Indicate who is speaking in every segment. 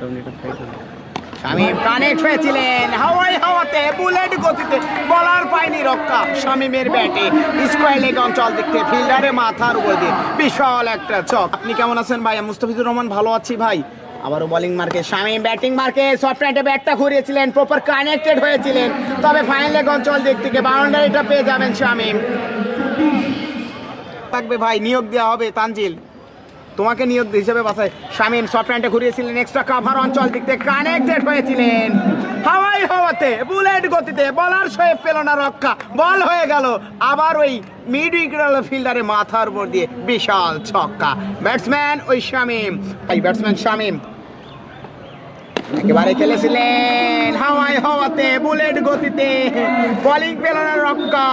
Speaker 1: Shamim connect হয়েছিলেন হাওয়াতে bullet গতিতে, বলার পায়নি রক্ষা শামীমের ব্যাটে স্কোয়ার লেগ অঞ্চল দেখতে ফিল্ডারে মাথার উপর দিয়ে বিশাল একটা চক। আপনি কেমন আছেন ভাই? মুস্তাফিজুর রহমান ভালো আছি ভাই। আবারও বোলিং মার্কে শামীম, ব্যাটিং মার্কে সফট রাইটে ব্যাটটা ঘুরিয়েছিলেন, প্রপার কানেক্টেড হয়েছিলেন, তবে ফাইনাল লেগ অঞ্চল দিক থেকে বাউন্ডারিটা পেয়ে যাবেন শামীম। থাকবে ভাই, নিয়োগ দেওয়া হবে তানজিল, তোমাকে নিয়োগ হিসেবে বাসায়। শামীম সফট রাইটে ঘুরিয়েছিলেন, এক্সট্রা কাভার অঞ্চল দিক থেকে কানেক্টেড হয়েছিলেন, হাওয়াতে বুলেট গতিতে, বলার শোয়েব পেল না রক্ষা, বল হয়ে গেল আবার ওই মিড উইকেট ফিল্ডারে মাথার উপর দিয়ে বিশাল ছক্কা। ব্যাটসম্যান ওই শামীম, এই ব্যাটসম্যান শামীম একেবারে খেলেছিলেন হাওয়াতে বুলেট গতিতে, বোলিং পেল না রক্ষা,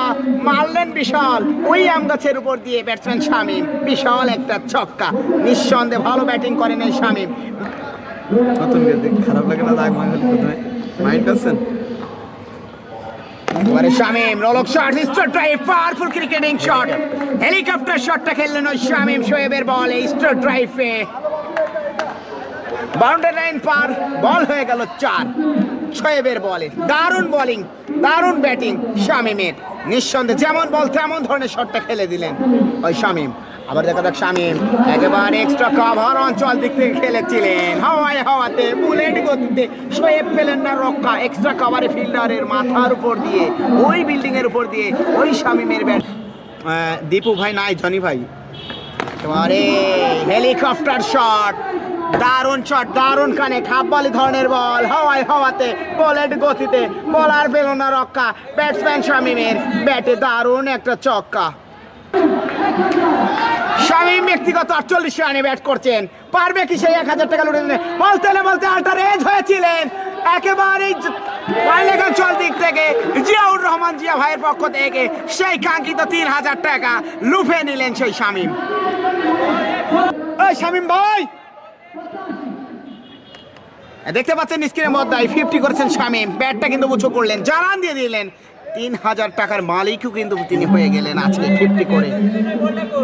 Speaker 1: মারলেন বিশাল ওই আম গাছের উপর দিয়ে ব্যাটসম্যান শামীম, বিশাল একটা ছক্কা। নিঃসন্দেহে ভালো ব্যাটিং করেন এই শামীম।
Speaker 2: নতুন খারাপ লাগে না দাগ মাইন্ড আছেন?
Speaker 1: এবারে শামীম রোলক shot, straight drive, powerful cricketing shot, helicopter শটটা খেললেন ওই শামীম শোয়েবের বলে স্ট্রেট ড্রাইভে, বাউন্ডারি লাইন পার, বল হয়ে গেল 4 শোয়েবের বলে। দারুণ বোলিং, দারুণ ব্যাটিং শামীমের, নিঃসন্দেহে যেমন বল তেমন ধরনের শটটা খেলে দিলেন ওই শামীম। আবার দেখা যাক শামীম একেবারে এক্সট্রা কাভার অঞ্চল দিক থেকে খেলেছিলেন, হাওয়াতে বুলেট গতিতে, শোয়েব পেলেন না রক্ষা, এক্সট্রা কাভারে ফিল্ডারের মাথার উপর দিয়ে ওই বিল্ডিং এর উপর দিয়ে ওই শামীমের ব্যাট। দীপু ভাই নাই, জনি ভাই একেবারে হেলিকপ্টার শট, দারুণ শট, দারুণ কানে খাপবালি ধরনের বল, হাওয়াতে বুলেট গতিতে, বলার পেল না রক্ষা, ব্যাটসম্যান শামীমের ব্যাটে দারুণ একটা ছক্কা। শামীম ব্যক্তিগত 48 রানে ব্যাট করছেন, পারবে কি সেই 1000 টাকা লুটে নিতে? বলতে আল্টার এজ হয়েছিলেন একেবারেই ফাইনাল অঞ্চল দিক থেকে জিয়াউর রহমান জিয়া ভাইয়ের পক্ষ থেকে সেই কাঙ্ক্ষিত 3000 টাকা লুফে নিলেন সেই শামীম। ওই শামীম ভাই দেখতে পাচ্ছেন স্ক্রিনের মধ্যে 50 করেছেন শামীম, ব্যাটটা কিন্তু উঁচু করলেন, জানান দিয়ে দিলেন 3000 টাকার মালিকও কিন্তু তিনি হয়ে গেলেন আজকে 50 করে।